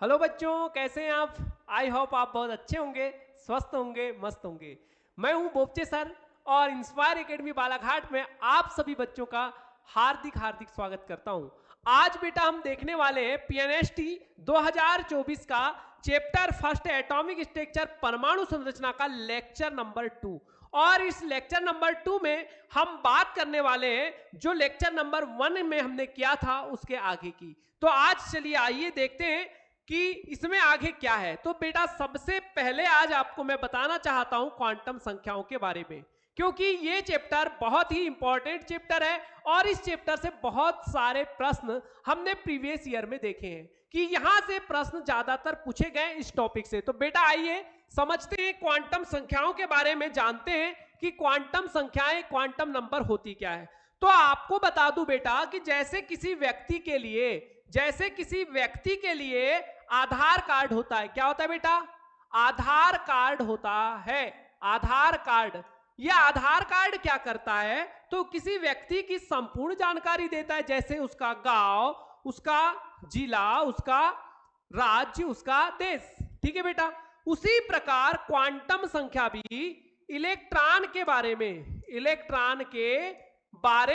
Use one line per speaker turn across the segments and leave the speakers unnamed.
Hello बच्चों, कैसे हैं आप। आई होप आप बहुत अच्छे होंगे, स्वस्थ होंगे, मस्त होंगे। मैं हूं बोपचे सर और इंस्पायर एकेडमी बालाघाट में आप सभी बच्चों का हार्दिक हार्दिक स्वागत करता हूं। आज बेटा हम देखने वाले हैं पीएनएसटी 2024 का चैप्टर फर्स्ट एटॉमिक स्ट्रक्चर परमाणु संरचना का लेक्चर नंबर 2। और इस लेक्चर नंबर 2 में हम बात करने वाले हैं जो लेक्चर नंबर 1 में हमने किया था उसके आगे की। तो आज चलिए आइए देखते हैं कि इसमें आगे क्या है। तो बेटा सबसे पहले आज आपको मैं बताना चाहता हूं क्वांटम संख्याओं के बारे में, क्योंकि ये चैप्टर बहुत ही इंपॉर्टेंट चैप्टर है और इस चैप्टर से बहुत सारे प्रश्न हमने प्रीवियस ईयर में देखे हैं कि यहां से प्रश्न ज्यादातर पूछे गए इस टॉपिक से। तो बेटा आइए समझते हैं क्वांटम संख्याओं के बारे में, जानते हैं कि क्वांटम संख्याएं, क्वांटम नंबर होती क्या है। तो आपको बता दूं बेटा कि जैसे किसी व्यक्ति के लिए आधार कार्ड होता है। क्या होता है बेटा? आधार कार्ड होता है। आधार कार्ड, यह आधार कार्ड क्या करता है? तो किसी व्यक्ति की संपूर्ण जानकारी देता है, जैसे उसका गांव, उसका जिला, उसका राज्य, उसका देश। ठीक है बेटा। उसी प्रकार क्वांटम संख्या भी इलेक्ट्रॉन के बारे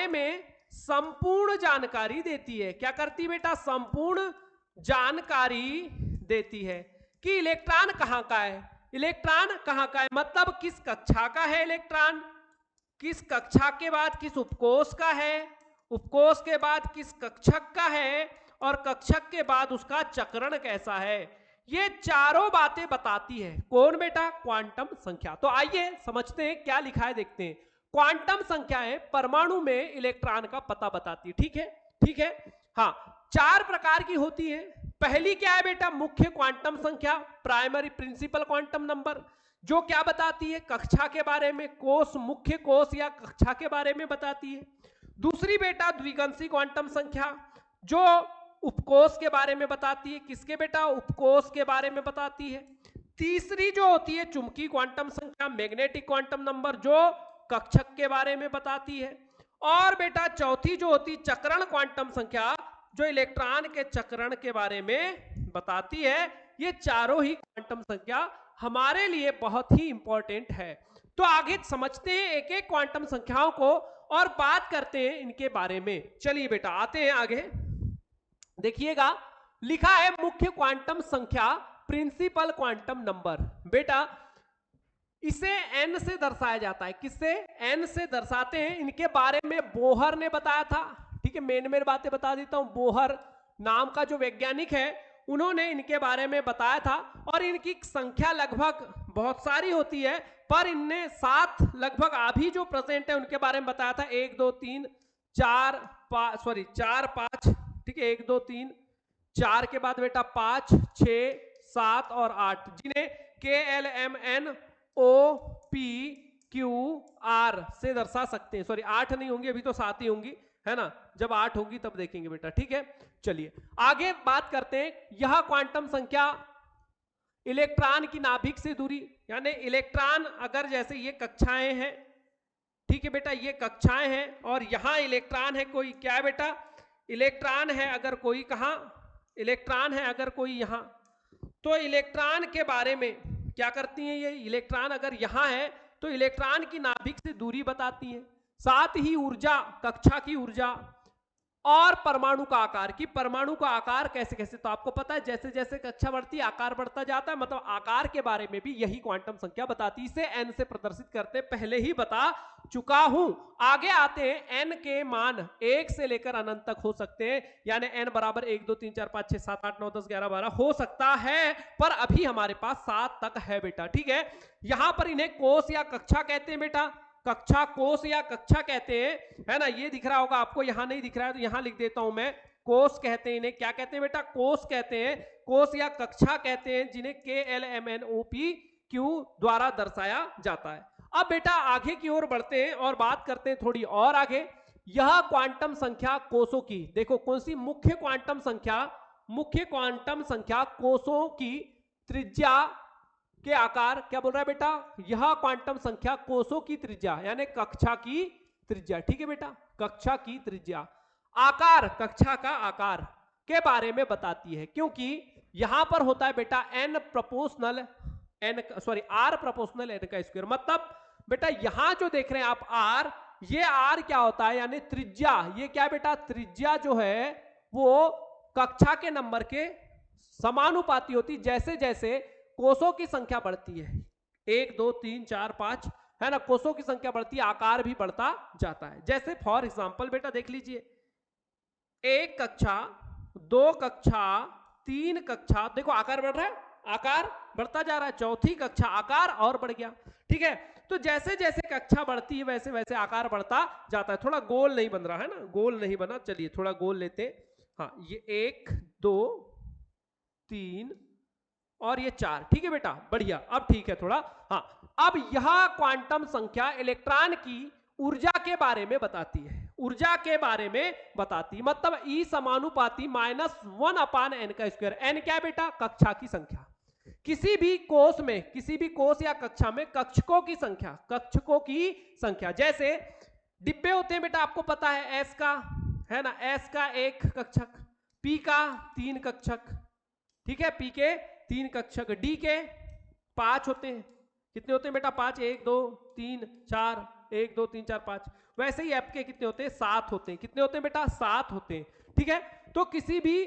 में संपूर्ण जानकारी देती है। क्या करती है बेटा? संपूर्ण जानकारी देती है कि इलेक्ट्रॉन कहां का है, इलेक्ट्रॉन कहां का है, मतलब किस कक्षा का है इलेक्ट्रॉन, किस कक्षा के बाद किस उपकोष का है, उपकोष के बाद किस कक्षक का है, और कक्षक के बाद उसका चक्रण कैसा है। ये चारों बातें बताती है कौन बेटा? क्वांटम संख्या। तो आइए समझते हैं क्या लिखा है, देखते हैं। क्वांटम संख्याएं परमाणु में इलेक्ट्रॉन का पता बताती है। ठीक है, ठीक है। हाँ, 4 प्रकार की होती है। पहली क्या है बेटा? मुख्य क्वांटम संख्या, प्राइमरी प्रिंसिपल क्वांटम नंबर, जो क्या बताती है? कक्षा के बारे में, कोष, मुख्य कोष या कक्षा के बारे में बताती है। दूसरी बेटा द्विगंशी क्वांटम संख्या, जो उपकोष के बारे में बताती है। किसके बेटा? उपकोष के बारे में बताती है। तीसरी जो होती है चुंबकीय क्वांटम संख्या, मैग्नेटिक क्वांटम नंबर, जो कक्षक के बारे में बताती है। और बेटा चौथी जो होती चक्रण क्वांटम संख्या, जो इलेक्ट्रॉन के चक्रण के बारे में बताती है। ये चारों ही क्वांटम संख्या हमारे लिए बहुत ही इंपॉर्टेंट है। तो आगे समझते हैं एक एक क्वांटम संख्याओं को और बात करते हैं इनके बारे में। चलिए बेटा आते हैं आगे। देखिएगा लिखा है मुख्य क्वांटम संख्या, प्रिंसिपल क्वांटम नंबर। बेटा इसे n से दर्शाया जाता है। किससे? n से दर्शाते हैं। इनके बारे में बोहर ने बताया था। ठीक है, मेन बातें बता देता हूं। बोहर नाम का जो वैज्ञानिक है, उन्होंने इनके बारे में बताया था। और इनकी संख्या लगभग बहुत सारी होती है, पर इनने 7 लगभग अभी जो प्रेजेंट है उनके बारे में बताया था। 1 2 3 4 5। ठीक है, 1 2 3 4 के बाद बेटा 5 6 7 और 8, जिन्हें KLMNOPQR से दर्शा सकते हैं। सॉरी 8 नहीं होंगी, अभी तो 7 ही होंगी, है ना। जब 8 होगी तब देखेंगे बेटा। ठीक है, चलिए आगे बात करते हैं। यह क्वांटम संख्या इलेक्ट्रॉन की नाभिक से दूरी, यानी इलेक्ट्रॉन अगर जैसे ये कक्षाएं हैं, ठीक है बेटा, ये कक्षाएं हैं और यहां इलेक्ट्रॉन है कोई। क्या है बेटा? इलेक्ट्रॉन है अगर कोई, कहां इलेक्ट्रॉन है अगर कोई यहां, तो इलेक्ट्रॉन के बारे में क्या करती हैं ये? इलेक्ट्रॉन अगर यहां है तो इलेक्ट्रॉन की नाभिक से दूरी बताती है। साथ ही ऊर्जा, कक्षा की ऊर्जा, और परमाणु का आकार, कि परमाणु का आकार कैसे कैसे। तो आपको पता है जैसे जैसे कक्षा बढ़ती है आकार बढ़ता जाता है, मतलब आकार के बारे में भी यही क्वांटम संख्या बताती है। इसे n से प्रदर्शित करते पहले ही बता चुका हूं। आगे आते हैं। n के मान 1 से लेकर अनंत तक हो सकते हैं, यानी n बराबर 1 2 3 4 5 6 7 8 9 10 11 12 हो सकता है, पर अभी हमारे पास 7 तक है बेटा। ठीक है, यहां पर इन्हें कोष या कक्षा कहते हैं बेटा। कक्षा, कोष या कक्षा कहते हैं, है ना। ये दिख रहा होगा आपको, यहां नहीं दिख रहा है तो यहां लिख देता हूं मैं। कोष कहते हैं इन्हें। क्या कहते हैं बेटा? कोष कहते हैं, कोष या कक्षा कहते हैं, जिन्हें KLMNOPQ द्वारा दर्शाया जाता है। अब बेटा आगे की ओर बढ़ते हैं और बात करते हैं थोड़ी और आगे। यह क्वांटम संख्या कोषों की, देखो कौन सी? मुख्य क्वांटम संख्या। मुख्य क्वांटम संख्या कोषों की त्रिज्या के आकार, क्या बोल रहा है बेटा? यह क्वांटम संख्या कोषों की त्रिज्या, यानी कक्षा की त्रिज्या। ठीक है बेटा, कक्षा की त्रिज्या, आकार, कक्षा का आकार के बारे में बताती है, क्योंकि यहां पर होता है बेटा n proportional n sorry r proportional n का स्क्वायर। मतलब बेटा यहां जो देख रहे हैं आप r, ये r क्या होता है यानी त्रिज्या। ये क्या बेटा, त्रिज्या जो है वो कक्षा के नंबर के समानुपाती होती। जैसे जैसे कोषों की संख्या बढ़ती है, 1 2 3 4 5 है ना, कोषों की संख्या बढ़ती है, आकार भी बढ़ता जाता है। जैसे फॉर एग्जांपल बेटा देख लीजिए, 1 कक्षा, 2 कक्षा, 3 कक्षा, देखो आकार बढ़ रहा है, आकार बढ़ता जा रहा है। चौथी कक्षा आकार और बढ़ गया। ठीक है, तो जैसे जैसे कक्षा बढ़ती है वैसे वैसे आकार बढ़ता जाता है। थोड़ा गोल नहीं बन रहा है ना, गोल नहीं बना, चलिए थोड़ा गोल लेते। हाँ, ये 1 2 3 और ये 4। ठीक है बेटा, बढ़िया, अब ठीक है थोड़ा। हाँ, अब यह क्वांटम संख्या इलेक्ट्रॉन की ऊर्जा के बारे में बताती है, ऊर्जा के बारे में बताती। मतलब E समानुपाती -1/n का स्क्वायर। n क्या बेटा, कक्षा की संख्या। किसी भी कोष में, किसी भी कोष या कक्षा में कक्षकों की संख्या, कक्षकों की संख्या। जैसे डिब्बे होते हैं बेटा, आपको पता है, S का है ना, S का 1 कक्षक, P का 3 कक्षक, ठीक है, P के 3 कक्षक, D के 5 होते हैं। कितने होते हैं बेटा, 5, 1 2 3 4, 1 2 3 4 5। वैसे ही F के कितने होते हैं, 7 होते हैं। कितने होते हैं बेटा, 7 होते हैं। ठीक है, तो किसी भी,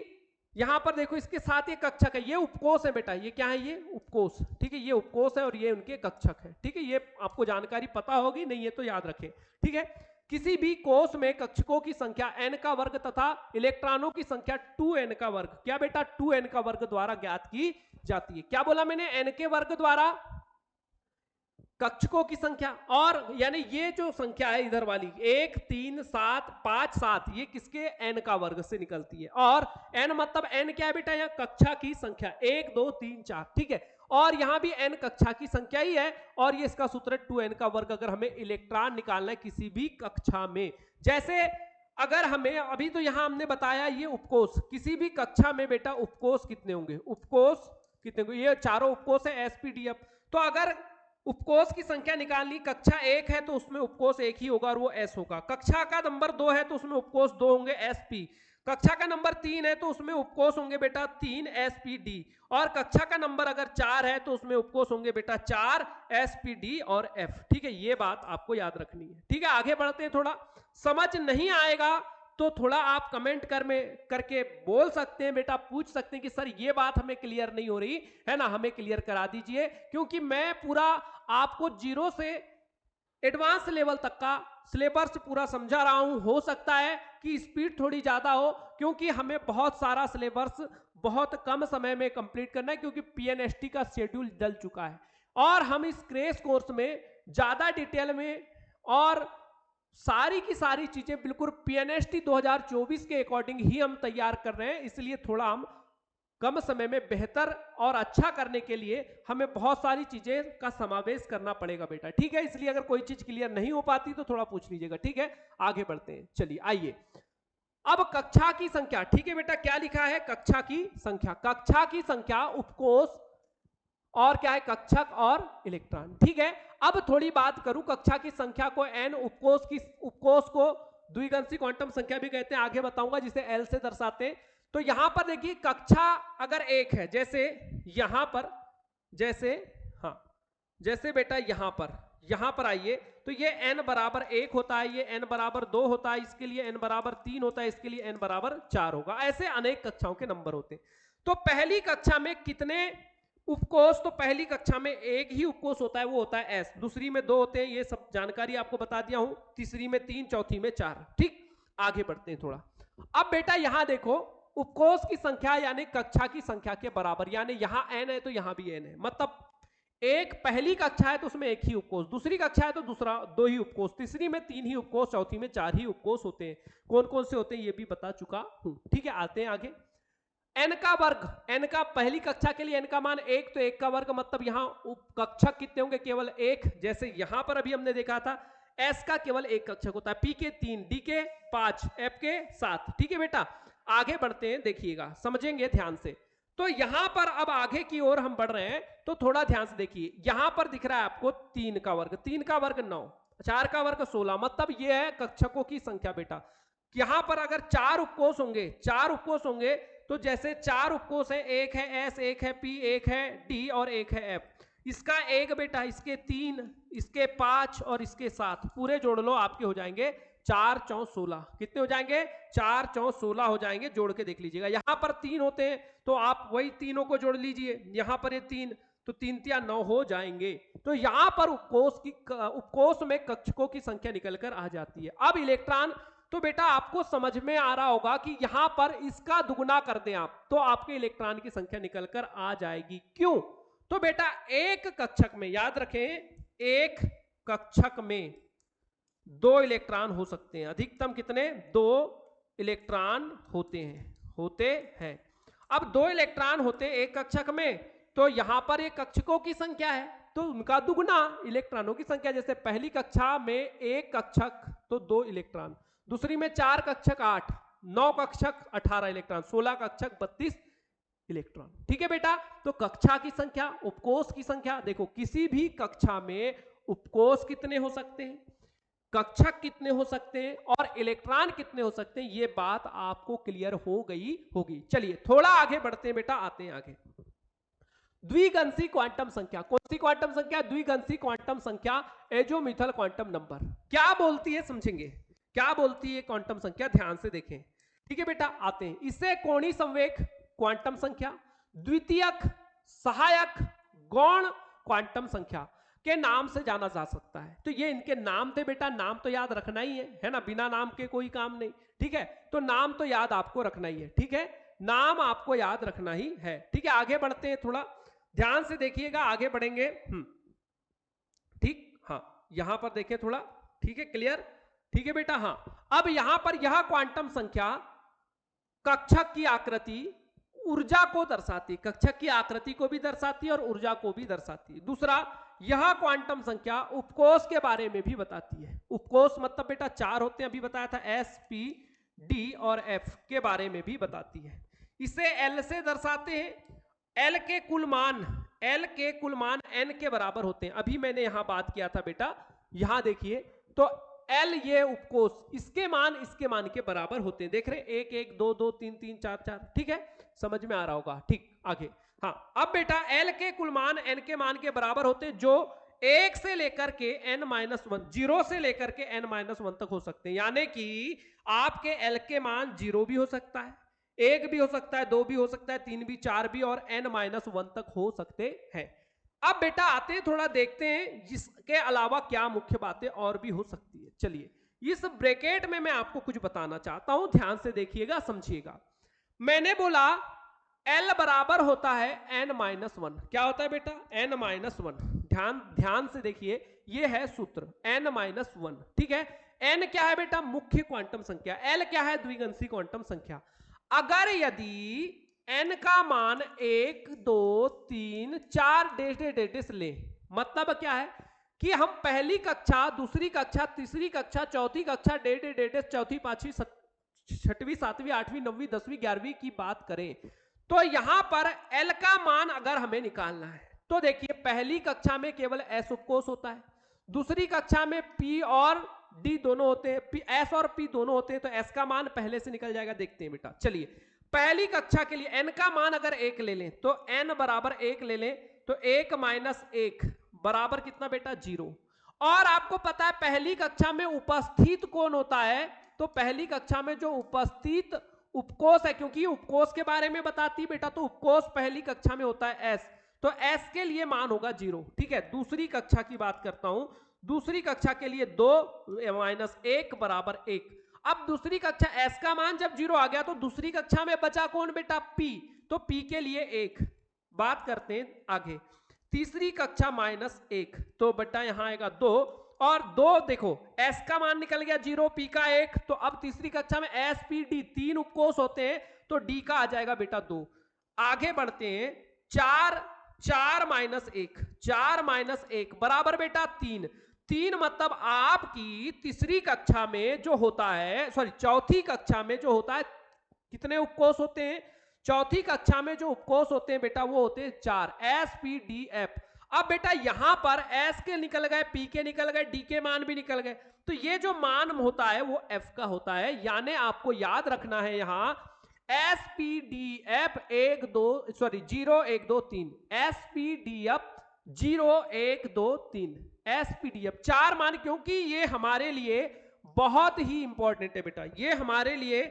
यहां पर देखो इसके साथ ये कक्षक है, ये उपकोष है बेटा, ये क्या है, ये उपकोष। ठीक है, ये उपकोष है और ये उनके कक्षक है। ठीक है, ये आपको जानकारी पता होगी, नहीं है तो याद रखें। ठीक है, किसी भी कोष में कक्षकों की संख्या n का वर्ग तथा इलेक्ट्रॉनों की संख्या 2n का वर्ग, क्या बेटा, 2n का वर्ग द्वारा ज्ञात की जाती है। क्या बोला मैंने, n के वर्ग द्वारा कक्षकों की संख्या। और यानी ये जो संख्या है इधर वाली 1 3 7 5 7, ये किसके, n का वर्ग से निकलती है। और n मतलब n क्या है बेटा, यहाँ कक्षा की संख्या 1 2 3 4। ठीक है, और यहां भी n कक्षा की संख्या ही है, और ये इसका सूत्र है 2n का वर्ग, अगर हमें इलेक्ट्रॉन निकालना है किसी भी कक्षा में। जैसे अगर हमें, अभी तो यहां हमने बताया ये उपकोष, किसी भी कक्षा में बेटा उपकोष कितने होंगे, उपकोष कितने होंगे, ये चारों उपकोष है SPDF। तो अगर उपकोष की संख्या निकालनी, कक्षा 1 है तो उसमें उपकोष 1 ही होगा और वो S होगा। कक्षा का नंबर 2 है तो उसमें उपकोष 2 होंगे, SP। कक्षा का नंबर 3 है तो उसमें उपकोष होंगे बेटा 3 SPD। और कक्षा का नंबर अगर 4 है तो उसमें उपकोष होंगे बेटा 4 SPD और F। ठीक है, ये बात आपको याद रखनी है। ठीक है, आगे बढ़ते हैं। थोड़ा समझ नहीं आएगा तो थोड़ा आप कमेंट करके बोल सकते हैं बेटा, पूछ सकते हैं कि सर ये बात हमें क्लियर नहीं हो रही है ना, हमें क्लियर करा दीजिए। क्योंकि मैं पूरा आपको 0 से एडवांस लेवल तक का सिलेबस पूरा समझा रहा हूं। हो सकता है कि स्पीड थोड़ी ज्यादा हो, क्योंकि हमें बहुत सारा सिलेबस बहुत कम समय में कंप्लीट करना है, क्योंकि PNST का शेड्यूल डल चुका है। और हम इस क्रैश कोर्स में ज्यादा डिटेल में और सारी की सारी चीजें बिल्कुल PNST 2024 के अकॉर्डिंग ही हम तैयार कर रहे हैं। इसलिए थोड़ा हम कम समय में बेहतर और अच्छा करने के लिए हमें बहुत सारी चीजें का समावेश करना पड़ेगा बेटा। ठीक है, इसलिए अगर कोई चीज क्लियर नहीं हो पाती तो थोड़ा पूछ लीजिएगा। ठीक है, आगे बढ़ते हैं। चलिए आइए, अब कक्षा की संख्या। ठीक है बेटा, क्या लिखा है, कक्षा की संख्या। कक्षा की संख्या उपकोष और क्या है, कक्षक और इलेक्ट्रॉन। ठीक है, अब थोड़ी बात करूं, कक्षा की संख्या को n, उपकोष को द्विगंशी क्वांटम संख्या भी कहते हैं, आगे बताऊंगा, जिसे L से दर्शाते हैं। तो यहां पर देखिए, कक्षा अगर 1 है, जैसे यहां पर, जैसे हाँ, जैसे बेटा यहां पर आइए, तो ये n बराबर 1 होता है, ये n बराबर 2 होता है, इसके लिए n बराबर 3 होता है, इसके लिए n बराबर 4 होगा। ऐसे अनेक कक्षाओं के नंबर होते हैं। तो पहली कक्षा में कितने उपकोष, तो पहली कक्षा में एक ही उपकोष होता है, वो होता है S। दूसरी में 2 होते हैं, ये सब जानकारी आपको बता दिया हूं। तीसरी में 3, चौथी में 4। ठीक, आगे बढ़ते हैं थोड़ा। अब बेटा यहां देखो, उपकोष की संख्या यानी कक्षा की संख्या के बराबर, यानी यहां n है तो यहां भी n है। मतलब एक पहली कक्षा है तो उसमें एक ही उपकोष, दूसरी कक्षा है तो दूसरा 2 ही उपकोष, तीसरी में 3 ही उपकोष, चौथी में 4 ही उपकोष होते हैं। कौन कौन से होते हैं ये भी बता चुका हूं। ठीक है, आते हैं आगे। n का वर्ग, n का पहली कक्षा के लिए n का मान 1, तो 1 का वर्ग मतलब यहां उपकक्षक कितने होंगे, केवल 1। जैसे यहां पर अभी हमने देखा था, S का केवल 1 कक्षक होता है, P के 3, D के 5, F के 7। ठीक है बेटा, आगे बढ़ते हैं, देखिएगा, समझेंगे ध्यान से। तो यहां पर अब आगे की ओर हम बढ़ रहे हैं, तो थोड़ा ध्यान से देखिए। यहां पर दिख रहा है आपको 3 का वर्ग, 3 का वर्ग 9, 4 का वर्ग 16, मतलब ये है कक्षकों की संख्या बेटा। यहां पर अगर 4 उपकोष होंगे, 4 उपकोष होंगे तो जैसे 4 उपकोष है, एक है एस, एक है पी, एक है डी और एक है एफ। इसका एक बेटा, इसके 3, इसके 5 और इसके 7 पूरे जोड़ लो, आपके हो जाएंगे 4 4 16। कितने हो जाएंगे? 4 4 16 हो जाएंगे। जोड़ के देख लीजिएगा, यहां पर 3 होते हैं तो आप वही तीनों को जोड़ लीजिए, यहां पर ये 3 तो 3 3 9 हो जाएंगे। तो यहां पर उपकोष में कक्षकों की संख्या निकलकर आ जाती है। अब इलेक्ट्रॉन, तो बेटा आपको समझ में आ रहा होगा कि यहां पर इसका दुगुना कर दें आप तो आपके इलेक्ट्रॉन की संख्या निकलकर आ जाएगी। क्यों? तो बेटा एक कक्षक में, याद रखें, एक कक्षक में 2 इलेक्ट्रॉन हो सकते हैं। अधिकतम कितने? 2 इलेक्ट्रॉन होते हैं। अब 2 इलेक्ट्रॉन होते हैं एक कक्षक में, तो यहां पर एक कक्षकों की संख्या है तो उनका दुगुना इलेक्ट्रॉनों की संख्या। जैसे पहली कक्षा में एक कक्षक तो 2 इलेक्ट्रॉन, दूसरी में 4 कक्षक 8, 9 कक्षक 18 इलेक्ट्रॉन, 16 कक्षक 32 इलेक्ट्रॉन। ठीक है बेटा, तो कक्षा की संख्या, उपकोष की संख्या, देखो किसी भी कक्षा में उपकोष कितने हो सकते हैं, कक्षक कितने हो सकते हैं और इलेक्ट्रॉन कितने हो सकते हैं, ये बात आपको क्लियर हो गई होगी। चलिए थोड़ा आगे बढ़ते हैं बेटा, आते हैं आगे। द्विगंशी क्वांटम संख्या। कौन सी क्वांटम संख्या? द्विगंशी क्वांटम संख्या, एजोमीथल क्वांटम नंबर। क्या बोलती है समझेंगे, क्या बोलती है क्वांटम संख्या, ध्यान से देखें। ठीक है बेटा, आते हैं। इससे कोणीय संवेग क्वांटम संख्या, द्वितीयक, सहायक, गौण क्वांटम संख्या के नाम से जाना जा सकता है। तो ये इनके नाम थे बेटा, नाम तो याद रखना ही है ना, बिना नाम के कोई काम नहीं। ठीक है, तो नाम तो याद आपको रखना ही है। ठीक है, नाम आपको याद रखना ही है। ठीक है, आगे बढ़ते हैं, थोड़ा ध्यान से देखिएगा, आगे बढ़ेंगे। ठीक, हाँ यहां पर देखिए थोड़ा, ठीक है, क्लियर। ठीक है बेटा, हाँ अब यहां पर यह क्वांटम संख्या कक्षक की आकृति, ऊर्जा को दर्शाती, कक्षक की आकृति को भी दर्शाती है और ऊर्जा को भी दर्शाती है। दूसरा, यह क्वांटम संख्या उपकोष के बारे में भी बताती है। उपकोष मतलब बेटा 4 होते हैं, अभी बताया था, एस, पी, डी और एफ के बारे में भी बताती है। इसे एल से दर्शाते हैं। एल के कुल मान एन के बराबर होते हैं। अभी मैंने यहां बात किया था बेटा, यहां देखिए, तो एल ये उपकोष, इसके मान के बराबर होते हैं। देख रहे हैं, 1 1 2 2 3 3 4 4। ठीक है, समझ में आ रहा होगा। ठीक, आगे। हाँ अब बेटा एल के कुल मान एन के मान के बराबर होते हैं, जो 1 से लेकर के n-1, 0 से लेकर के n-1 तक हो सकते हैं। यानी कि आपके एल के मान 0 भी हो सकता है, 1 भी हो सकता है, 2 भी हो सकता है, 3 भी, 4 भी और n-1 तक हो सकते हैं। अब बेटा आते हैं, थोड़ा देखते हैं जिसके अलावा क्या मुख्य बातें और भी हो सकती है। चलिए, इस ब्रैकेट में मैं आपको कुछ बताना चाहता हूं, ध्यान से देखिएगा, समझिएगा। मैंने बोला L बराबर होता है n-1। क्या होता है बेटा? n-1। ध्यान से देखिए, ये है सूत्र n-1। ठीक है, n क्या है बेटा? मुख्य क्वांटम संख्या। L क्या है? द्विगंशी क्वांटम संख्या। अगर यदि n का मान 1 2 3 4 डेश ले, मतलब क्या है कि हम पहली कक्षा, दूसरी कक्षा, तीसरी कक्षा, चौथी कक्षा, डेश, चौथी, पांचवी, छठवीं, सातवीं, आठवीं, 9वीं, 10वीं, 11वीं की बात करें, तो यहां पर L का मान अगर हमें निकालना है तो देखिए, पहली कक्षा में केवल S उपकोष होता है, दूसरी कक्षा में P और D दोनों होते हैं, S और P दोनों होते हैं, तो S का मान पहले से निकल जाएगा। देखते हैं बेटा, चलिए पहली कक्षा के लिए n का मान अगर 1 ले लें, तो n बराबर 1 ले लें, तो 1 - 1 बराबर कितना बेटा? 0। और आपको पता है पहली कक्षा में उपस्थित कौन होता है? तो पहली कक्षा में जो उपस्थित उपकोष है, क्योंकि उपकोष के बारे में बताती है बेटा, तो उपकोष पहली कक्षा में होता है S, तो S के लिए मान होगा 0। ठीक है, दूसरी कक्षा की बात करता हूं, दूसरी कक्षा के लिए 2 - 1 बराबर 1। अब दूसरी कक्षा S का मान जब 0 आ गया, तो दूसरी कक्षा में बचा कौन बेटा? P, तो P के लिए 1। बात करते हैं आगे, तीसरी कक्षा -1, तो बेटा यहां आएगा 2 और 2, देखो S का मान निकल गया 0, P का 1, तो अब तीसरी कक्षा में S, P, D 3 उपकोष होते हैं, तो D का आ जाएगा बेटा 2। आगे बढ़ते हैं, 4 - 1 बराबर बेटा 3 मतलब आपकी तीसरी कक्षा में जो होता है, चौथी कक्षा में जो होता है, कितने उपकोष होते हैं? चौथी कक्षा में जो उपकोष होते हैं बेटा, वो होते हैं 4, S, P, D, F। अब बेटा यहां पर S के निकल गए, P के निकल गए, D के मान भी निकल गए, तो ये जो मान होता है वो F का होता है। यानी आपको याद रखना है, यहां SPDF 1 2 सॉरी 0 1 2 3 SPDF 0 1 2 3 SPDF 4 मान, क्योंकि ये हमारे लिए बहुत ही इंपॉर्टेंट है बेटा, ये हमारे लिए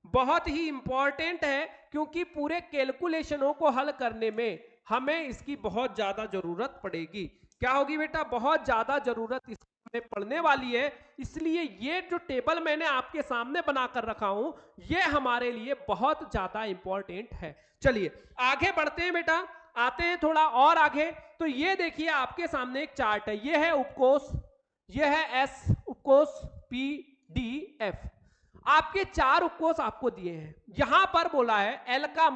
बहुत ही इंपॉर्टेंट है, क्योंकि पूरे कैलकुलेशनों को हल करने में हमें इसकी बहुत ज्यादा जरूरत पड़ेगी। क्या होगी बेटा? बहुत ज्यादा जरूरत इसमें पड़ने वाली है। इसलिए ये जो टेबल मैंने आपके सामने बनाकर रखा हूं, ये हमारे लिए बहुत ज्यादा इंपॉर्टेंट है। चलिए आगे बढ़ते हैं बेटा, आते हैं थोड़ा और आगे। तो ये देखिए आपके सामने एक चार्ट है, ये है उपकोष, ये है एस उपकोष PDF। आपके 4 उपकोष आपको दिए हैं। यहां पर बोला है एल का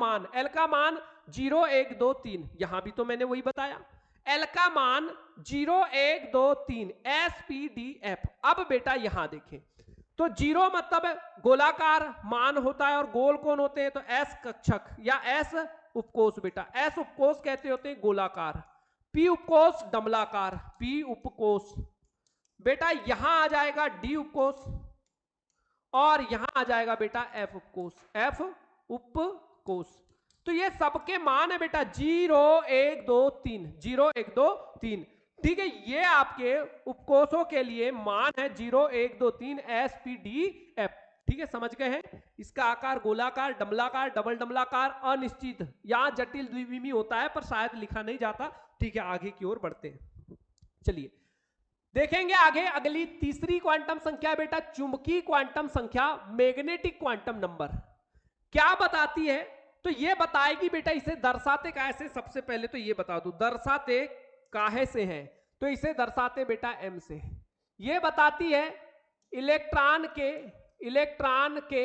मान 0 1 2 3, यहां भी तो मैंने वही बताया, एल का मान 0 1 2 3 SPDF। अब बेटा यहां देखें तो 0 मतलब गोलाकार मान होता है, और गोल कौन होते हैं? तो S कक्षक या S उपकोष बेटा, S उपकोष कहते होते हैं गोलाकार, P उपकोष डमलाकार, P उपकोष बेटा यहां आ जाएगा D उपकोष, और यहां आ जाएगा बेटा F उपकोष, F उपकोष। तो ये सबके मान है बेटा 0 1 2 3, 0 1 2 3, ठीक है। ये आपके उपकोषों के लिए मान है 0 1 2 3 SPDF, ठीक है, समझ गए हैं। इसका आकार गोलाकार, डमलाकार, डबल डमलाकार, अनिश्चित, यहां जटिल द्विविमी होता है पर शायद लिखा नहीं जाता, ठीक है। आगे की ओर बढ़ते हैं, चलिए देखेंगे आगे। अगली तीसरी क्वांटम संख्या बेटा चुंबकीय क्वांटम संख्या, मैग्नेटिक क्वांटम नंबर। क्या बताती है? तो ये बताएगी बेटा इसे दर्शाते कैसे। सबसे पहले तो ये बता दूं दर्शाते काहे से हैं, तो इसे दर्शाते बेटा M से। ये बताती है इलेक्ट्रॉन के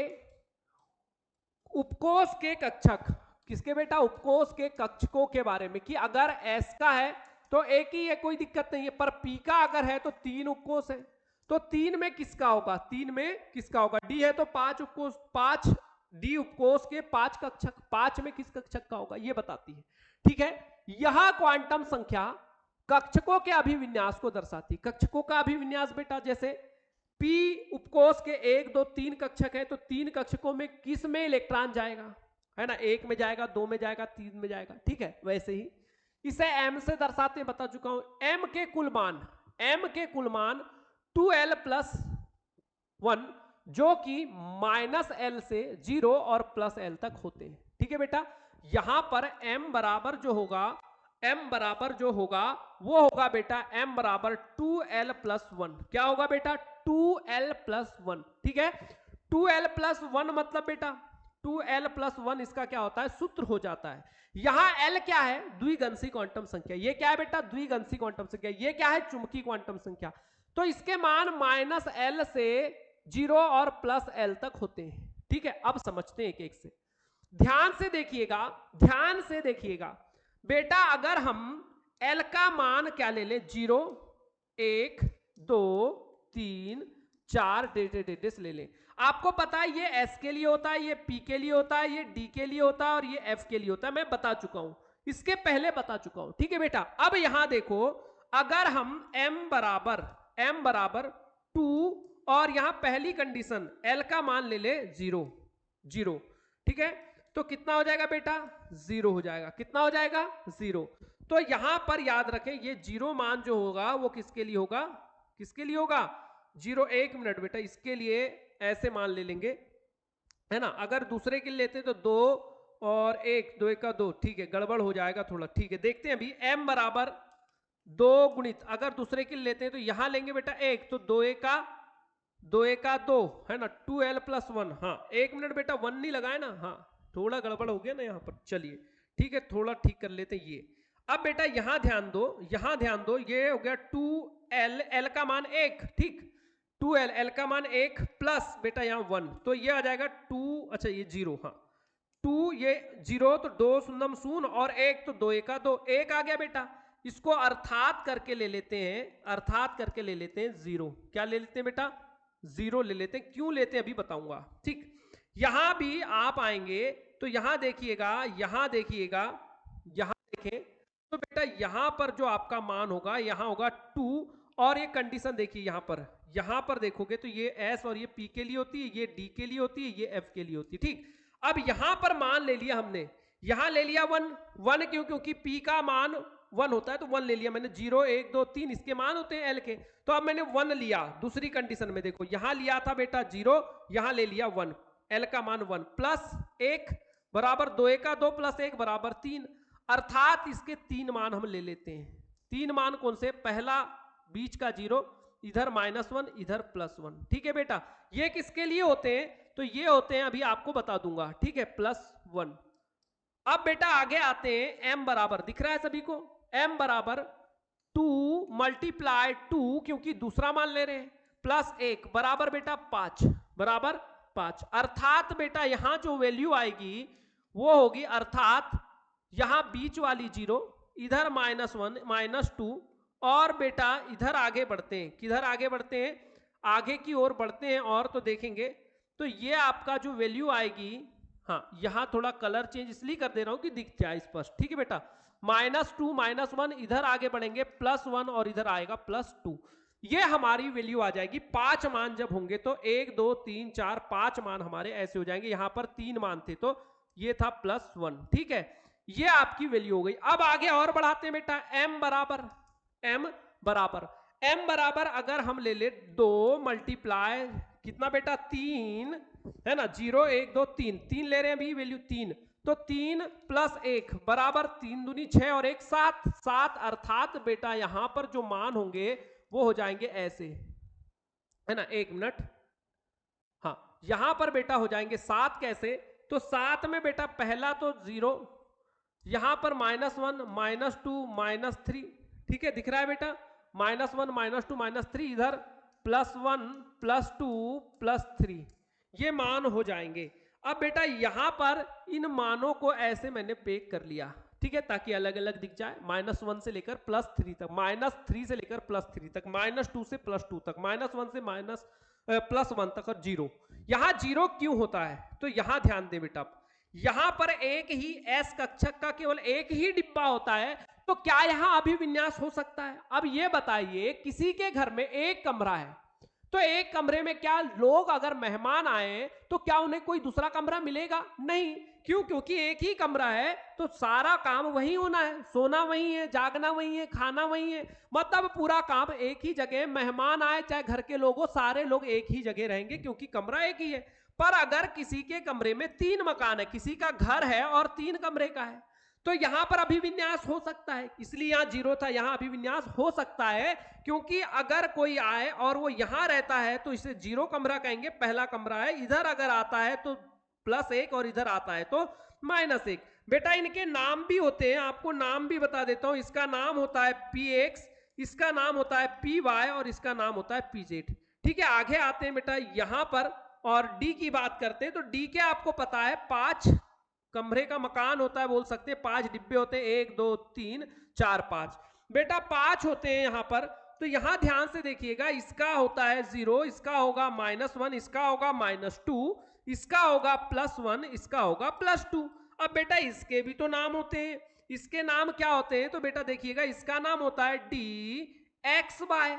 उपकोष के कक्षक, किसके बेटा? उपकोष के कक्षकों के बारे में, कि अगर S का है तो एक ही है, कोई दिक्कत नहीं है, पर P का अगर है तो 3 उपकोष है, तो 3 में किसका होगा? 3 में किसका होगा? D है तो 5 उपकोष, 5 D उपकोष के 5 कक्षक, 5 में किस कक्षक का होगा? ये बताती है, ठीक है। यह क्वांटम संख्या कक्षकों के अभिविन्यास को दर्शाती है। कक्षकों का अभिविन्यास बेटा जैसे P उपकोष के 1 2 3 कक्षक है, तो 3 कक्षकों में किस में इलेक्ट्रॉन जाएगा? है ना, 1 में जाएगा, 2 में जाएगा, 3 में जाएगा, ठीक है। वैसे ही इसे M से दर्शाते बता चुका हूं। M के कुल मान 2L + 1, जो कि -L से 0 और +L तक होते हैं, ठीक है बेटा। यहां पर M बराबर जो होगा वो होगा बेटा M बराबर 2L + 1। क्या होगा बेटा? 2L + 1, ठीक है। 2L + 1 मतलब बेटा 2L + 1 इसका क्या होता है? सूत्र हो जाता है। यहां L क्या है? द्विगंशी क्वांटम संख्या। ये क्या है बेटा? द्विगंशी क्वांटम संख्या। ये क्या है? चुंबकीय क्वांटम संख्या। तो इसके मान -L से 0 और +L तक होते हैं, ठीक है। अब समझते हैं एक एक से, ध्यान से देखिएगा बेटा। अगर हम L का मान क्या ले लें? 0 1 2 3 4 डेट ले लें। आपको पता है ये S के लिए होता है, ये P के लिए होता है, ये D के लिए होता है, और ये F के लिए होता है। मैं बता चुका हूं, इसके पहले बता चुका हूं, ठीक है बेटा। अब यहां देखो, अगर हम M बराबर 2, और यहां पहली कंडीशन L का मान ले ले 0, ठीक है, तो कितना हो जाएगा बेटा? 0 हो जाएगा। कितना हो जाएगा? 0। तो यहां पर याद रखें ये 0 मान जो होगा वो किसके लिए होगा? 0 1 मिनट बेटा, इसके लिए ऐसे मान ले लेंगे, है ना। अगर दूसरे के लिए लेते तो 2 और 1, 2 1 का 2, ठीक है, गड़बड़ हो जाएगा थोड़ा, ठीक है। देखते हैं अभी M बराबर 2 गुणित, अगर दूसरे के लिए लेते हैं तो यहां लेंगे बेटा 1, तो 2 1 का 2, है ना, 2L + 1। हाँ 1 मिनट बेटा, 1 नहीं लगाए ना, हाँ थोड़ा गड़बड़ हो गया ना यहाँ पर, चलिए ठीक है, थोड़ा ठीक कर लेते हैं ये। अब बेटा यहां ध्यान दो, ये हो गया 2L, L का मान 1, ठीक, 2L, L का मान 1 प्लस बेटा यहाँ 1, तो ये आ जाएगा 2, अच्छा ये 0, हाँ 2 ये 0, तो 2 शून्यम 0 और 1, तो 2 1 का 2, 1 आ गया बेटा। इसको अर्थात करके ले लेते हैं 0। क्या ले लेते हैं बेटा? 0 ले लेते हैं। क्यों लेते हैं अभी बताऊंगा, ठीक। यहां भी आप आएंगे तो यहां देखिएगा, यहां देखें तो बेटा यहां पर जो आपका मान होगा, यहां होगा 2, और ये कंडीशन देखिए यहां पर देखोगे तो ये S और ये P के लिए होती है, ये D के लिए होती है, ये F के लिए होती है, ठीक। अब यहां पर मान ले लिया हमने, यहां ले लिया 1 क्यों, क्योंकि P का मान 1 होता है तो 1 ले लिया मैंने। 0 1 2 3 इसके मान होते हैं L के, तो अब मैंने 1 लिया। दूसरी कंडीशन में देखो, यहां लिया था बेटा 0, यहां ले लिया 1, L का मान 1 प्लस 1 बराबर 2 1 का 2 प्लस 1 बराबर 3, अर्थात इसके 3 मान हम ले लेते हैं। 3 मान कौन से, पहला बीच का 0, इधर -1 इधर +1। ठीक है बेटा, ये किसके लिए होते हैं, तो ये होते हैं, अभी आपको बता दूंगा। ठीक है, +1। अब बेटा आगे आते हैं, m बराबर दिख रहा है सभी को, m बराबर 2 मल्टीप्लाई 2 क्योंकि दूसरा मान ले रहे हैं, प्लस 1 बराबर बेटा 5 बराबर 5। अर्थात बेटा यहां जो वैल्यू आएगी वो होगी, अर्थात यहां बीच वाली 0, इधर -1 -2, और बेटा इधर आगे बढ़ते हैं, किधर आगे बढ़ते हैं, आगे की ओर बढ़ते हैं, और तो देखेंगे तो ये आपका जो वैल्यू आएगी, हाँ यहां थोड़ा कलर चेंज इसलिए कर दे रहा हूं कि दिख जाए स्पष्ट। ठीक है बेटा, -2 -1, इधर आगे बढ़ेंगे +1 और इधर आएगा +2, ये हमारी वैल्यू आ जाएगी। 5 मान जब होंगे तो 1 2 3 4 5 मान हमारे ऐसे हो जाएंगे। यहां पर 3 मान थे तो ये था +1। ठीक है, ये आपकी वैल्यू हो गई। अब आगे और बढ़ाते हैं बेटा, m बराबर अगर हम ले ले 2 मल्टीप्लाई कितना बेटा 3, है ना, 0 1 2 3 ले रहे हैं अभी वैल्यू 3, तो 3 + 1 बराबर 3 दूनी 6 और 1 7, अर्थात बेटा यहां पर जो मान होंगे वो हो जाएंगे ऐसे, है ना, 1 मिनट, हाँ यहां पर बेटा हो जाएंगे 7। कैसे, तो 7 में बेटा पहला तो 0, यहां पर -1 -2 -3, ठीक है दिख रहा है बेटा, -1 -2 -3, इधर +1 +2 +3, ये मान हो जाएंगे। अब बेटा यहां पर इन मानों को ऐसे मैंने पैक कर लिया, ठीक है, ताकि अलग अलग दिख जाए। -1 से लेकर +3 तक, -3 से लेकर +3 तक, -2 से +2 तक, -1 से +1 तक, और 0। यहां 0 क्यों होता है, तो यहां ध्यान दे बेटा, यहां पर एक ही एस कक्षक का केवल एक ही डिब्बा होता है, तो क्या यहां अभिविन्यास हो सकता है। अब ये बताइए, किसी के घर में एक कमरा है, तो एक कमरे में क्या लोग अगर मेहमान आए तो क्या उन्हें कोई दूसरा कमरा मिलेगा, नहीं, क्यों, क्योंकि एक ही कमरा है तो सारा काम वही होना है, सोना वही है, जागना वही है, खाना वही है, मतलब पूरा काम एक ही जगह, मेहमान आए चाहे घर के लोग हो, सारे लोग एक ही जगह रहेंगे क्योंकि कमरा एक ही है। पर अगर किसी के कमरे में 3 मकान है, किसी का घर है और 3 कमरे का है, तो यहां पर अभिविन्यास हो सकता है, इसलिए यहां 0 था, यहां अभिविन्यास हो सकता है, क्योंकि अगर कोई आए और वो यहां रहता है तो इसे 0 कमरा कहेंगे, पहला कमरा है, इधर अगर आता है तो +1 और इधर आता है तो -1। बेटा इनके नाम भी होते हैं, आपको नाम भी बता देता हूं, इसका नाम होता है px, इसका नाम होता है py और इसका नाम होता है pz। ठीक है, आगे आते हैं बेटा यहां पर, और D की बात करते हैं तो D के आपको पता है 5 कमरे का मकान होता है, बोल सकते हैं 5 डिब्बे होते हैं, 1 2 3 4 5, बेटा 5 होते हैं यहां पर। तो यहां ध्यान से देखिएगा, इसका होता है 0, इसका होगा -1, इसका होगा -2, इसका होगा +1, इसका होगा +2। अब बेटा इसके भी तो नाम होते हैं, इसके नाम क्या होते हैं, तो बेटा देखिएगा इसका नाम होता है DXY,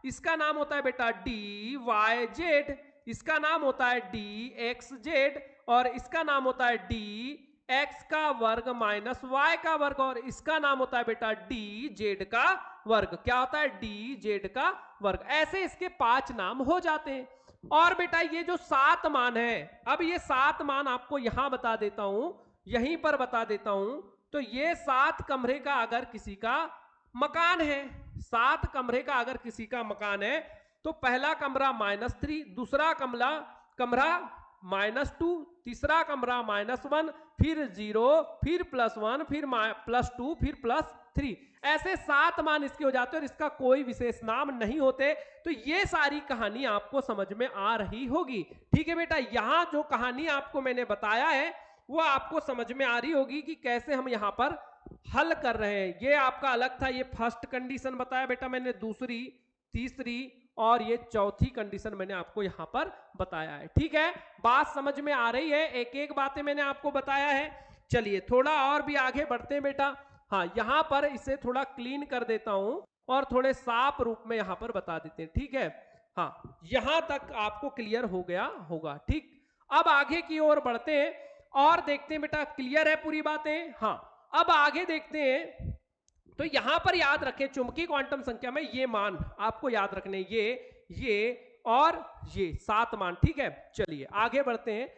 इसका नाम होता है बेटा DYZ, इसका नाम होता है DXZ, और इसका नाम होता है DX का वर्ग -Y का वर्ग, और इसका नाम होता है बेटा DZ का वर्ग। क्या होता है, DZ का वर्ग। ऐसे इसके 5 नाम हो जाते हैं। और बेटा ये जो 7 मान है, अब ये 7 मान आपको यहां बता देता हूं, यहीं पर बता देता हूं। तो ये 7 कमरे का अगर किसी का मकान है, 7 कमरे का अगर किसी का मकान है, तो पहला कमरा -3, दूसरा कमरा -2, तीसरा कमरा -1, फिर 0, फिर +1, फिर +2, फिर +3, ऐसे 7 मान इसके हो जाते हैं और इसका कोई विशेष नाम नहीं होते। तो ये सारी कहानी आपको समझ में आ रही होगी। ठीक है बेटा, यहां जो कहानी आपको मैंने बताया है वो आपको समझ में आ रही होगी कि कैसे हम यहां पर हल कर रहे हैं। ये आपका अलग था, ये फर्स्ट कंडीशन बताया बेटा मैंने, दूसरी, तीसरी और ये चौथी कंडीशन मैंने आपको यहां पर बताया है। ठीक है, बात समझ में आ रही है, एक एक बातें मैंने आपको बताया है। चलिए थोड़ा और भी आगे बढ़ते हैं बेटा। हाँ, यहां पर इसे थोड़ा क्लीन कर देता हूं और थोड़े साफ रूप में यहां पर बता देते हैं। ठीक है, हाँ यहां तक आपको क्लियर हो गया होगा। ठीक, अब आगे की ओर बढ़ते हैं और देखते हैं बेटा, क्लियर है पूरी बातें? हाँ, अब आगे देखते हैं। तो यहां पर याद रखें, चुंबकीय क्वांटम संख्या में ये मान आपको याद रखने, ये और ये 7 मान, ठीक है। चलिए आगे बढ़ते हैं।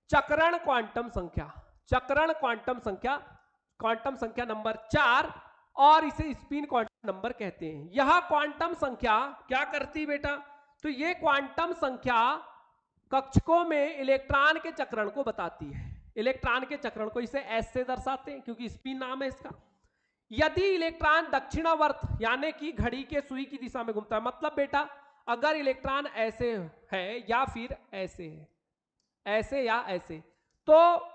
चक्रण क्वांटम संख्या, चक्रण क्वांटम संख्या नंबर 4, और इसे स्पिन क्वांटम नंबर कहते हैं। यह क्वांटम संख्या क्या करती बेटा? तो ये क्वांटम संख्या कक्षकों में इलेक्ट्रॉन के चक्रण को बताती है। इलेक्ट्रॉन के चक्रण को इसे एस से दर्शाते हैं क्योंकि स्पिन नाम है इसका। यदि इलेक्ट्रॉन दक्षिणावर्त यानी कि घड़ी के सुई की दिशा में घूमता है, मतलब बेटा अगर इलेक्ट्रॉन ऐसे है या फिर ऐसे है, ऐसे या ऐसे, तो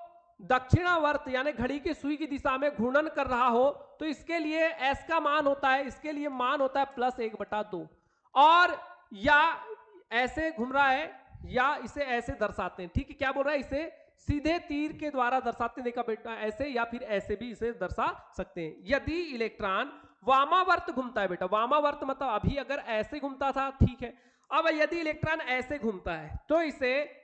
दक्षिणावर्त यानी घड़ी की सुई की दिशा में घूर्णन कर रहा हो तो इसके लिए एस का मान होता है, इसके लिए मान होता है +1/2। और या ऐसे घूम रहा है या इसे ऐसे दर्शाते हैं, ठीक है। क्या बोल रहा है? इसे सीधे तीर के द्वारा दर्शाते हैं, देखा बेटा, ऐसे या फिर ऐसे भी इसे दर्शा सकते हैं। यदि इलेक्ट्रॉन वामावर्त घूमता है बेटा, वामावर्त मतलब अभी अगर ऐसे घूमता था, ठीक है। अब यदि इलेक्ट्रॉन ऐसे घूमता है तो इसे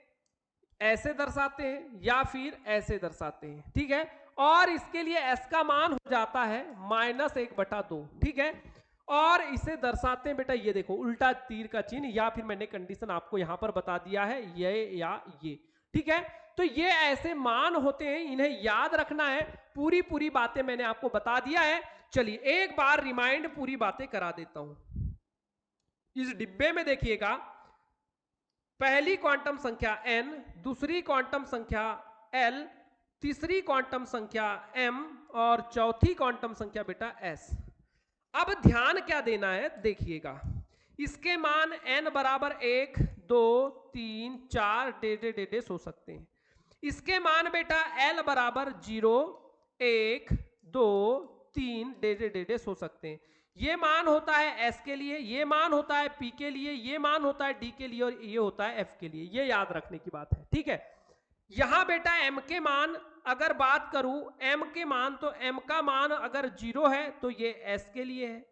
ऐसे दर्शाते हैं या फिर ऐसे दर्शाते हैं, ठीक है। और इसके लिए एस का मान हो जाता है -1/2, ठीक है। और इसे दर्शाते हैं बेटा, ये देखो उल्टा तीर का चिन्ह, या फिर मैंने कंडीशन आपको यहां पर बता दिया है, ये या ये, ठीक है। तो ये ऐसे मान होते हैं, इन्हें याद रखना है। पूरी बातें मैंने आपको बता दिया है। चलिए एक बार रिमाइंड पूरी बातें करा देता हूं। इस डिब्बे में देखिएगा, पहली क्वांटम संख्या n, दूसरी क्वांटम संख्या l, तीसरी क्वांटम संख्या m और चौथी क्वांटम संख्या बेटा s। अब ध्यान क्या देना है, देखिएगा, इसके मान n बराबर 1, 2, 3, 4 डेडे हो सकते हैं। इसके मान बेटा l बराबर 0, 1, 2, 3 डेडे हो सकते हैं। ये मान होता है s के लिए, ये मान होता है p के लिए, ये मान होता है d के लिए और ये होता है f के लिए। ये याद रखने की बात है, ठीक है। यहां बेटा m के मान अगर बात करूं, m के मान, तो m का मान अगर 0 है तो ये s के लिए है।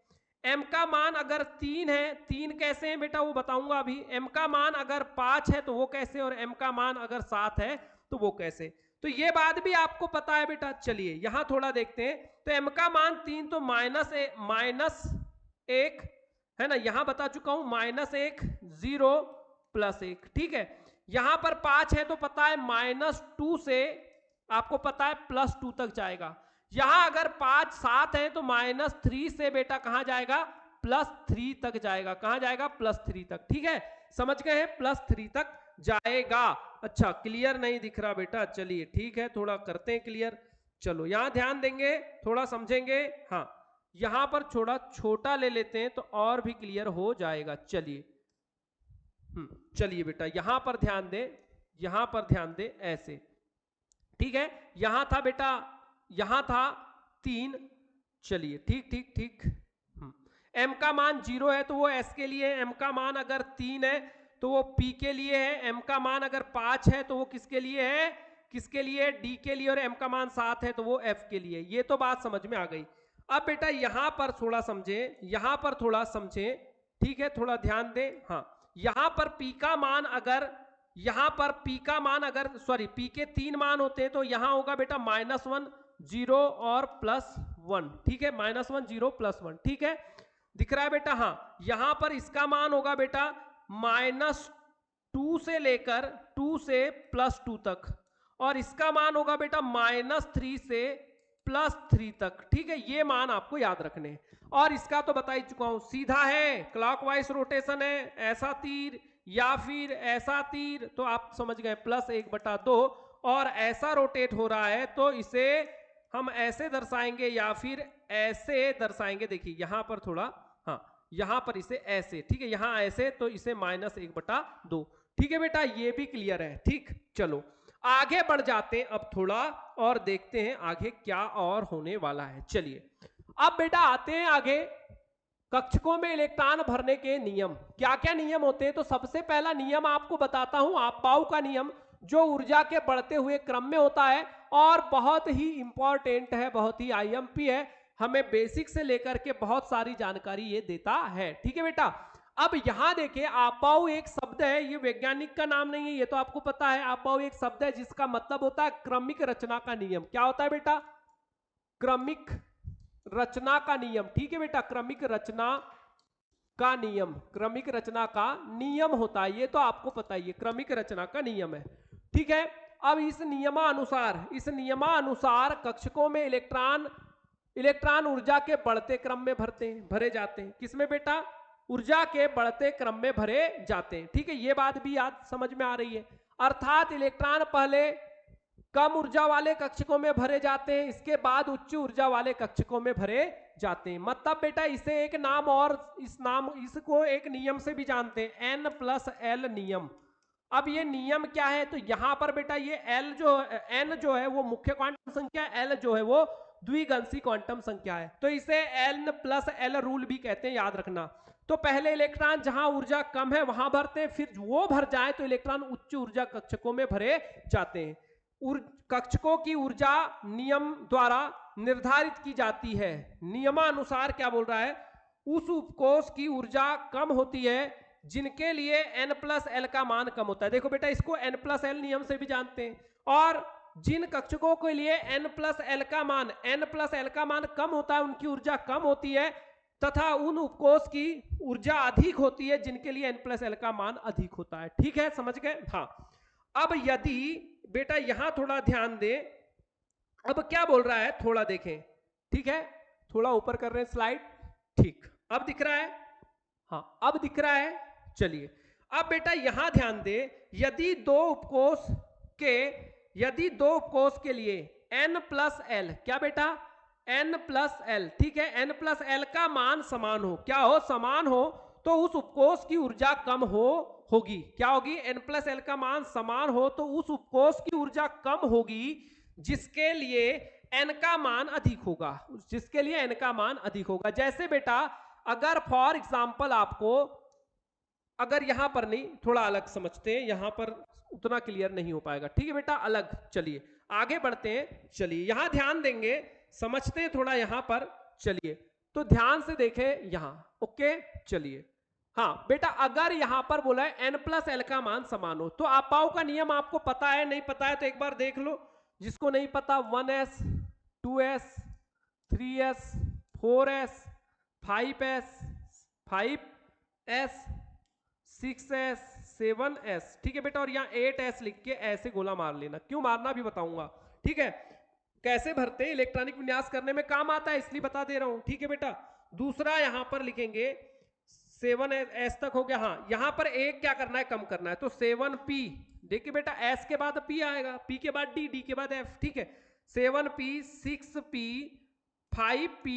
m का मान अगर 3 है, 3 कैसे है बेटा वो बताऊंगा अभी। m का मान अगर 5 है तो वो कैसे, और m का मान अगर 7 है तो वो कैसे, तो ये बात भी आपको पता है बेटा। चलिए यहां थोड़ा देखते हैं। तो m का मान 3 तो -1 है ना, यहां बता चुका हूं, -1, 0, +1, ठीक है। यहां पर 5 है तो पता है -2 से आपको पता है +2 तक जाएगा। यहां अगर 5, 7 है तो -3 से बेटा कहां जाएगा? +3 तक जाएगा। कहां जाएगा? +3 तक, ठीक है। समझ गए हैं? +3 तक जाएगा। अच्छा, क्लियर नहीं दिख रहा बेटा? चलिए ठीक है, थोड़ा करते हैं क्लियर। चलो यहां ध्यान देंगे, थोड़ा समझेंगे। हाँ, यहां पर थोड़ा छोटा ले लेते हैं तो और भी क्लियर हो जाएगा। चलिए चलिए बेटा यहां पर ध्यान दे, यहां पर ध्यान दे, ऐसे, ठीक है। यहां था बेटा, यहां था 3, चलिए ठीक। m का मान 0 है तो वो s के लिए है, m का मान अगर 3 है तो वो p के लिए है, m का मान अगर 5 है तो वो किसके लिए है? किसके लिए? d के लिए। और m का मान 7 है तो वो f के लिए। ये तो बात समझ में आ गई। अब बेटा यहां पर थोड़ा समझे, यहां पर थोड़ा समझे, ठीक है, थोड़ा ध्यान दें। हाँ, यहां पर p का मान अगर, यहां पर p का मान अगर, सॉरी, p के 3 मान होते हैं तो यहां होगा बेटा -1, 0 और +1, ठीक है। -1, 0, +1, ठीक है, दिख रहा है बेटा? हाँ, यहां पर इसका मान होगा बेटा -2 से लेकर 2 से +2 तक, और इसका मान होगा बेटा -3 से +3 तक, ठीक है। ये मान आपको याद रखने हैं। और इसका तो बता ही चुका हूं, सीधा है, क्लॉकवाइज रोटेशन है, ऐसा तीर या फिर ऐसा तीर, तो आप समझ गए +1/2। और ऐसा रोटेट हो रहा है तो इसे हम ऐसे दर्शाएंगे या फिर ऐसे दर्शाएंगे। देखिए यहां पर थोड़ा, हाँ, यहां पर इसे ऐसे, ठीक है, यहां ऐसे, तो इसे -1/2, ठीक है बेटा। ये भी क्लियर है, ठीक। चलो आगे बढ़ जाते हैं अब थोड़ा, और देखते हैं आगे क्या और होने वाला है। चलिए अब बेटा आते हैं आगे, कक्षकों में इलेक्ट्रॉन भरने के नियम। क्या क्या नियम होते हैं? तो सबसे पहला नियम आपको बताता हूं, आपबाउ का नियम, जो ऊर्जा के बढ़ते हुए क्रम में होता है और बहुत ही इंपॉर्टेंट है, बहुत ही आईएमपी है, हमें बेसिक से लेकर के बहुत सारी जानकारी ये देता है, ठीक है बेटा। अब यहां देखिए आपाऊ एक शब्द है, ये वैज्ञानिक का नाम नहीं है, ये तो आपको पता है। आपाऊ एक शब्द है जिसका मतलब होता है क्रमिक रचना का नियम। क्या होता है बेटा? क्रमिक रचना का नियम। ठीक है बेटा, क्रमिक रचना का नियम, क्रमिक रचना का नियम होता है, ये तो आपको पता ही है, क्रमिक रचना का नियम है। ठीक है, अब इस नियमानुसार कक्षकों में इलेक्ट्रॉन ऊर्जा के बढ़ते क्रम में भरे जाते हैं। किसमें बेटा? ऊर्जा के बढ़ते क्रम में भरे जाते हैं। ठीक है, ये बात भी याद समझ में आ रही है। अर्थात इलेक्ट्रॉन पहले कम ऊर्जा वाले कक्षकों में भरे जाते हैं, इसके बाद उच्च ऊर्जा वाले कक्षकों में भरे जाते हैं। मतलब बेटा इसे एक नाम और इसको एक नियम से भी जानते हैं, N+L नियम। अब ये नियम क्या है? तो यहां पर बेटा ये N जो है वो मुख्य क्वांटम संख्या, L जो है वो द्विगंशी क्वांटम संख्या है, तो इसे N+L रूल भी कहते हैं, याद रखना। तो पहले इलेक्ट्रॉन जहां ऊर्जा कम है वहां भरते हैं, फिर वो भर जाए तो इलेक्ट्रॉन उच्च ऊर्जा कक्षकों में भरे जाते हैं। कक्षकों की ऊर्जा नियम द्वारा निर्धारित की जाती है। नियमानुसार क्या बोल रहा है? उस उपकोष की ऊर्जा कम होती है जिनके लिए N+L का मान कम होता है। देखो बेटा, इसको N+L नियम से भी जानते हैं। और जिन कक्षकों के लिए N+L का मान कम होता है, उनकी ऊर्जा कम होती है, तथा उन उपकोष की ऊर्जा अधिक होती है जिनके लिए N+L का मान अधिक होता है। ठीक है, समझ गए? हाँ, अब यदि बेटा यहां थोड़ा ध्यान दें, अब क्या बोल रहा है थोड़ा देखें। ठीक है, थोड़ा ऊपर कर रहे हैं स्लाइड। ठीक, अब दिख रहा है? हाँ, अब दिख रहा है। चलिए, अब बेटा यहां ध्यान दें, यदि दो उपकोष के लिए N+L, क्या बेटा? N+L, ठीक है, N+L का मान समान हो, क्या हो? समान हो, तो उस उपकोष की ऊर्जा कम होगी। क्या होगी? N+L का मान समान हो तो उस उपकोष की ऊर्जा कम होगी जिसके लिए N का मान अधिक होगा, जैसे बेटा अगर फॉर एग्जाम्पल आपको, अगर यहां पर नहीं, थोड़ा अलग समझते हैं, यहां पर उतना क्लियर नहीं हो पाएगा। ठीक है बेटा, अलग। चलिए आगे बढ़ते हैं। चलिए यहां ध्यान देंगे, समझते हैं थोड़ा यहां पर। चलिए तो ध्यान से देखें यहां। ओके, चलिए। हाँ बेटा, अगर यहां पर बोला है N+L का मान समान हो, तो आपाऊ का नियम आपको पता है, नहीं पता है तो एक बार देख लो। जिसको नहीं पता, 1s 2s 3s 4s 5s 5s 6s 7s, ठीक है बेटा, और यहाँ 8s लिख के ऐसे गोला मार लेना। क्यों मारना भी बताऊंगा। ठीक है, कैसे भरते हैं, इलेक्ट्रॉनिक विन्यास करने में काम आता है, इसलिए बता दे रहा हूं। ठीक है बेटा, दूसरा यहां पर लिखेंगे 7s तक हो गया। हाँ, यहां पर एक क्या करना है, कम करना है, तो 7p। देखिए बेटा, s के बाद p आएगा, p के बाद d के बाद f। ठीक है, 7p 6p 5p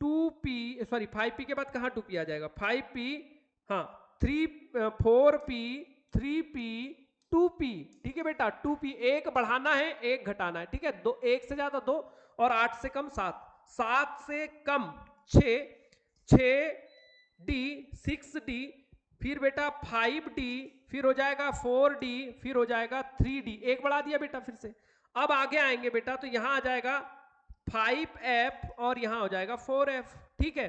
2p, sorry 5p के बाद कहाँ 2p आ जाएगा, 5p, हाँ 4p 3p 2p। ठीक है बेटा, 2p, एक बढ़ाना है एक घटाना है। ठीक है, दो, एक से ज्यादा 2 और 8 से कम 7, 7 से कम 6, 6d 6d, फिर बेटा 5d, फिर हो जाएगा 4d, फिर हो जाएगा 3d, एक बढ़ा दिया बेटा फिर से। अब आगे आएंगे बेटा, तो यहां आ जाएगा 5f और यहां हो जाएगा 4f। ठीक है,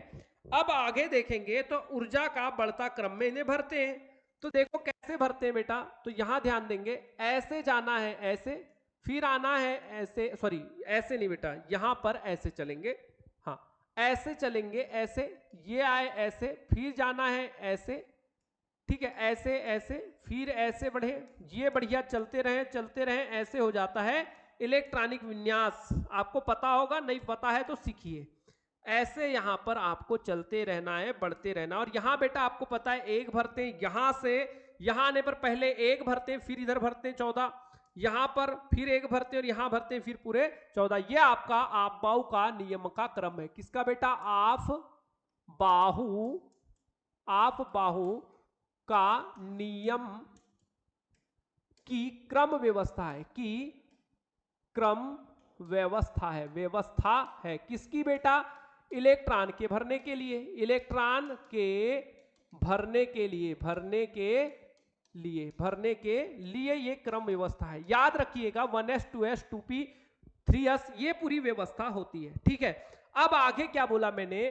अब आगे देखेंगे तो ऊर्जा का बढ़ता क्रम में इन्हें भरते हैं। तो देखो कैसे भरते हैं बेटा, तो यहां ध्यान देंगे, ऐसे जाना है, ऐसे, फिर आना है ऐसे, सॉरी ऐसे नहीं बेटा, यहां पर ऐसे चलेंगे, हाँ ऐसे चलेंगे, ऐसे, ये आए ऐसे, फिर जाना है ऐसे। ठीक है, ऐसे ऐसे, फिर ऐसे बढ़े, ये बढ़िया चलते रहे, ऐसे हो जाता है इलेक्ट्रॉनिक विन्यास। आपको पता होगा, नहीं पता है तो सीखिए। ऐसे यहां पर आपको चलते रहना है, बढ़ते रहना। और यहां बेटा आपको पता है एक भरते हैं, यहां से यहां आने पर पहले एक भरते हैं, फिर इधर भरते हैं 14, यहां पर फिर एक भरते हैं और यहां भरते हैं फिर पूरे 14। ये आपका आपबाहु का नियम का क्रम है। किसका बेटा? आपबाहु का नियम की क्रम व्यवस्था है, व्यवस्था है। किसकी बेटा? इलेक्ट्रॉन के भरने के लिए, भरने के लिए ये क्रम व्यवस्था है। याद रखिएगा, 1s 2s 2p 3s, ये पूरी व्यवस्था होती है। ठीक है, अब आगे क्या बोला मैंने,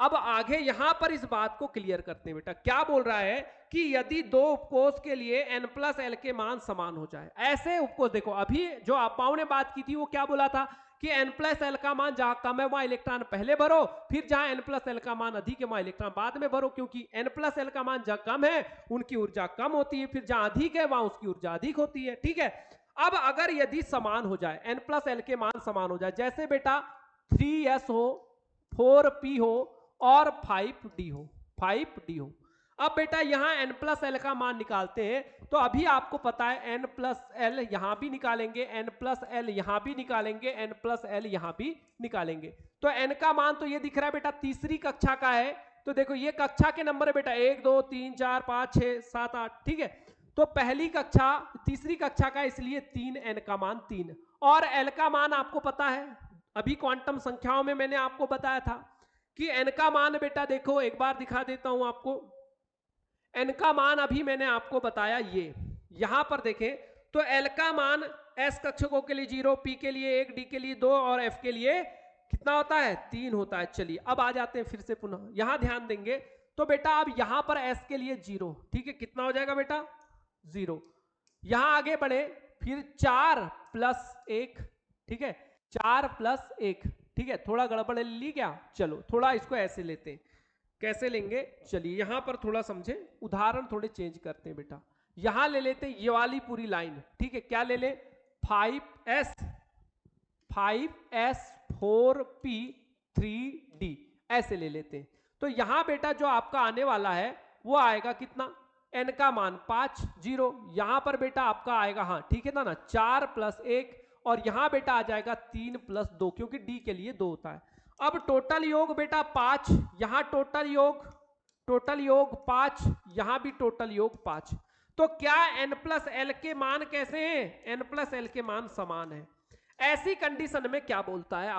अब आगे यहां पर इस बात को क्लियर करते हैं बेटा। क्या बोल रहा है कि यदि दो उपकोष के लिए n प्लस एल के मान समान हो जाए, ऐसे उपकोष देखो, अभी जो अपाओ ने बात की थी वो क्या बोला था कि n प्लस एल का मान जहां कम है वहां इलेक्ट्रॉन पहले भरो, फिर जहां n प्लस एल का मान अधिक है वहां इलेक्ट्रॉन बाद में भरो, क्योंकि n प्लस एल का मान जहां कम है उनकी ऊर्जा कम होती है, फिर जहां अधिक है वहां उसकी ऊर्जा अधिक होती है। ठीक है, अब अगर यदि समान हो जाए, n प्लस एल के मान समान हो जाए, जैसे बेटा 3s हो, 4p हो और 5d हो, 5d हो। अब बेटा यहां n प्लस एल का मान निकालते हैं, तो अभी आपको पता है n प्लस एल यहां भी निकालेंगे, n प्लस एल यहां भी निकालेंगे, n प्लस एल यहां भी निकालेंगे। तो n का मान तो ये दिख रहा है बेटा तीसरी कक्षा का है, तो देखो ये कक्षा के नंबर है बेटा 1 2 3 4 5 6 7 8। ठीक है, तो पहली कक्षा तीसरी कक्षा का, इसलिए 3n का मान 3, और l का मान आपको पता है, अभी क्वांटम संख्याओं में मैंने आपको बताया था कि n का मान बेटा देखो एक बार दिखा देता हूं आपको। n का मान अभी मैंने आपको बताया, ये यहां पर देखें तो l का मान s कक्षकों के लिए 0, p के लिए 1, d के लिए 2 और f के लिए कितना होता है 3 होता है। चलिए अब आ जाते हैं फिर से पुनः, यहां ध्यान देंगे तो बेटा अब यहां पर s के लिए 0, ठीक है, कितना हो जाएगा बेटा 0। यहां आगे बढ़े, फिर 4 प्लस 1, ठीक है, 4 प्लस 1, ठीक है, थोड़ा गड़बड़ ली क्या, चलो थोड़ा इसको ऐसे लेते हैं, कैसे लेंगे, चलिए यहां पर थोड़ा समझे, उदाहरण थोड़े चेंज करते हैं बेटा। यहां ले लेते हैं ये वाली पूरी लाइन, ठीक है, क्या ले लें 5s 4p 3d ऐसे ले लेते हैं। तो यहां बेटा जो आपका आने वाला है वो आएगा कितना, n का मान 5 0, यहां पर बेटा आपका आएगा, हाँ ठीक है ना 4 प्लस 1, और यहां बेटा आ जाएगा 3 प्लस 2, क्योंकि d के लिए 2 होता है। अब टोटल योग बेटा 5, यहां टोटल योग 5, यहां भी टोटल योग 5। तो क्या n प्लस एल के मान कैसे हैं, n प्लस एल के मान समान है। ऐसी कंडीशन में क्या बोलता है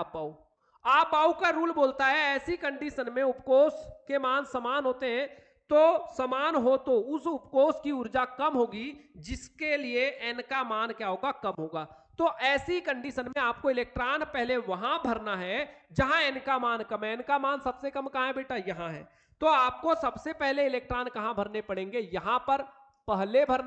आपाऊ का रूल बोलता है, ऐसी कंडीशन में उपकोष के मान समान होते हैं, तो समान हो तो उस उपकोष की ऊर्जा कम होगी जिसके लिए n का मान क्या होगा, कम होगा। तो ऐसी कंडीशन में आपको इलेक्ट्रॉन पहले वहां भरना है जहां n का मान कम है। n का मान सबसे कम कहां है बेटा, यहां है, तो आपको सबसे पहले इलेक्ट्रॉन कहां भरने पड़ेंगे, यहां पर पहले भरना